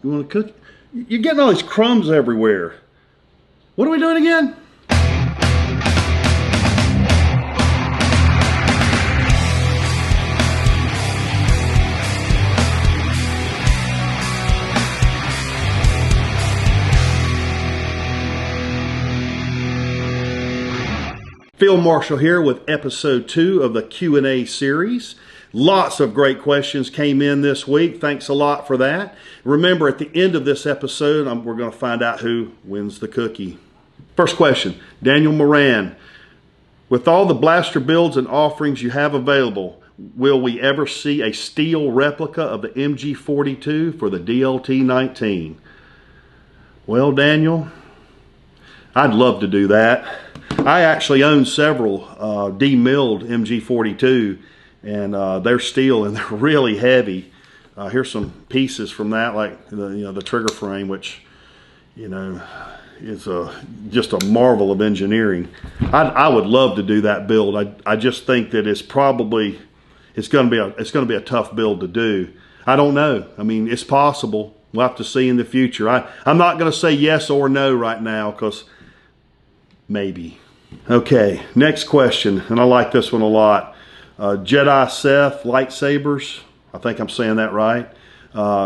You want to cook? You're getting all these crumbs everywhere. What are we doing again? Phil Marshall here with episode 2 of the Q&A series. Lots of great questions came in this week. Thanks a lot for that. Remember, at the end of this episode, we're going to find out who wins the cookie. First question, Daniel Moran. With all the blaster builds and offerings you have available, will we ever see a steel replica of the MG42 for the DLT-19? Well, Daniel, I'd love to do that. I actually own several demilled MG42, and they're steel and they're really heavy. Here's some pieces from that, like the trigger frame, which is just a marvel of engineering. I would love to do that build. I just think that it's going to be a tough build to do. I don't know. I mean, it's possible. We'll have to see in the future. I'm not going to say yes or no right now because maybe. Okay, next question, and I like this one a lot. Jedi Seth Lightsabers, I think I'm saying that right.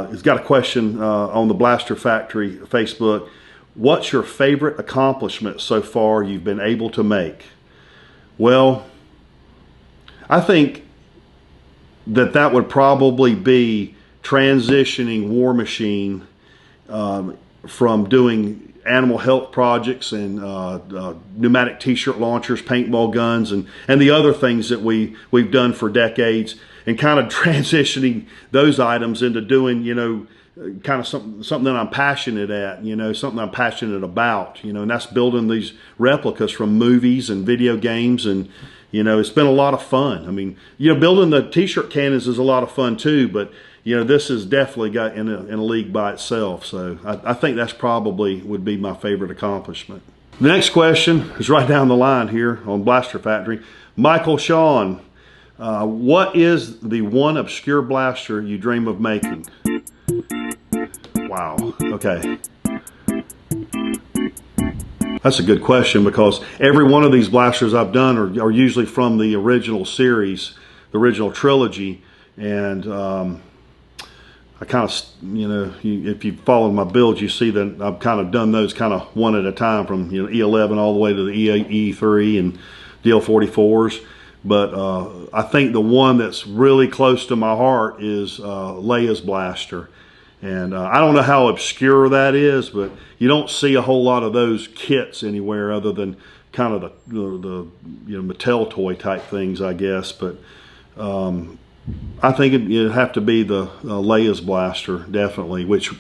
He's got a question on the Blaster Factory Facebook. What's your favorite accomplishment so far you've been able to make? Well, I think that would probably be transitioning War Machine from doing animal health projects and pneumatic t-shirt launchers, paintball guns, and the other things that we've done for decades, and kind of transitioning those items into doing kind of something that I'm passionate at, something I'm passionate about, and that's building these replicas from movies and video games, and it's been a lot of fun. I mean, building the t-shirt cannons is a lot of fun too, but this has definitely got in a league by itself. So I think that's probably would be my favorite accomplishment. The next question is right down the line here on Blaster Factory. Michael Sean, what is the one obscure blaster you dream of making? Wow, okay. That's a good question because every one of these blasters I've done are usually from the original series, the original trilogy, and I kind of, if you follow my builds, you see that I've kind of done those kind of one at a time from E11 all the way to the E3 and DL44s. But I think the one that's really close to my heart is Leia's blaster. And I don't know how obscure that is, but you don't see a whole lot of those kits anywhere other than kind of the Mattel toy type things, I guess. But I think it'd have to be the Leia's blaster, definitely, which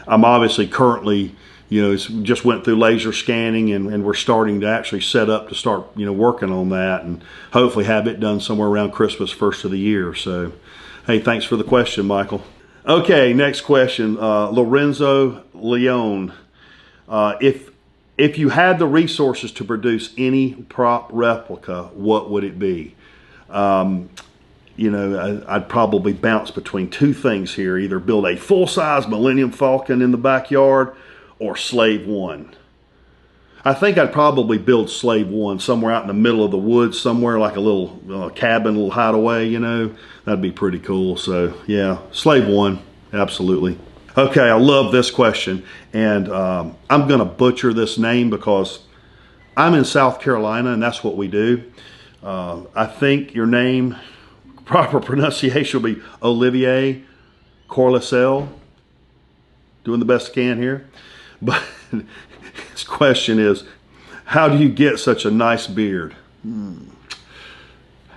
I'm obviously currently, just went through laser scanning and we're starting to actually set up to start, working on that and hopefully have it done somewhere around Christmas, first of the year. So, hey, thanks for the question, Michael. Okay, next question, Lorenzo Leone. If you had the resources to produce any prop replica, what would it be? I'd probably bounce between two things here. Either build a full-size Millennium Falcon in the backyard or Slave One. I think I'd probably build Slave One somewhere out in the middle of the woods, somewhere like a little cabin, a little hideaway, That'd be pretty cool. So, yeah, Slave One, absolutely. Okay, I love this question, and I'm going to butcher this name because I'm in South Carolina, and that's what we do. I think your name, proper pronunciation will be Olivier Corlissel. Doing the best I can here. But his question is, how do you get such a nice beard?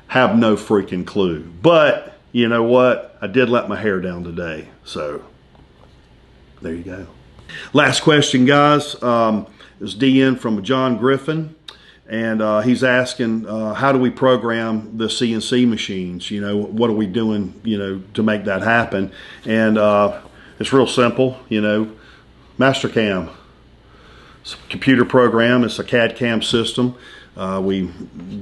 Have no freaking clue. But you know what? I did let my hair down today. So there you go. Last question, guys, is DN from John Griffin. And he's asking, how do we program the CNC machines? What are we doing, to make that happen? And it's real simple, Mastercam. It's a computer program. It's a CAD-CAM system. We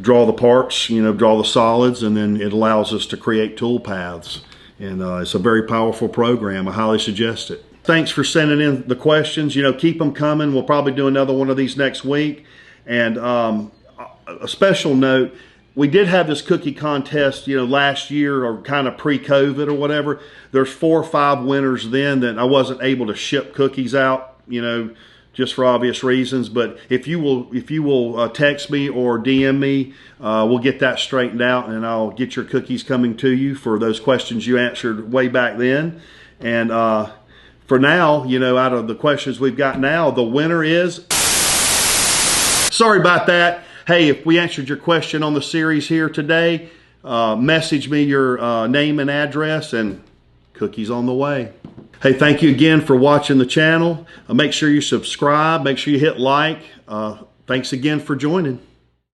draw the parts, draw the solids, and then it allows us to create tool paths. And it's a very powerful program. I highly suggest it. Thanks for sending in the questions. Keep them coming. We'll probably do another one of these next week. And a special note, we did have this cookie contest, last year or kind of pre-COVID or whatever. There's 4 or 5 winners then that I wasn't able to ship cookies out, just for obvious reasons. But if you will text me or DM me, we'll get that straightened out, and I'll get your cookies coming to you for those questions you answered way back then. And for now, out of the questions we've got now, the winner is... Sorry about that. Hey, if we answered your question on the series here today, message me your name and address, and cookies on the way. Hey, thank you again for watching the channel. Make sure you subscribe. Make sure you hit like. Thanks again for joining.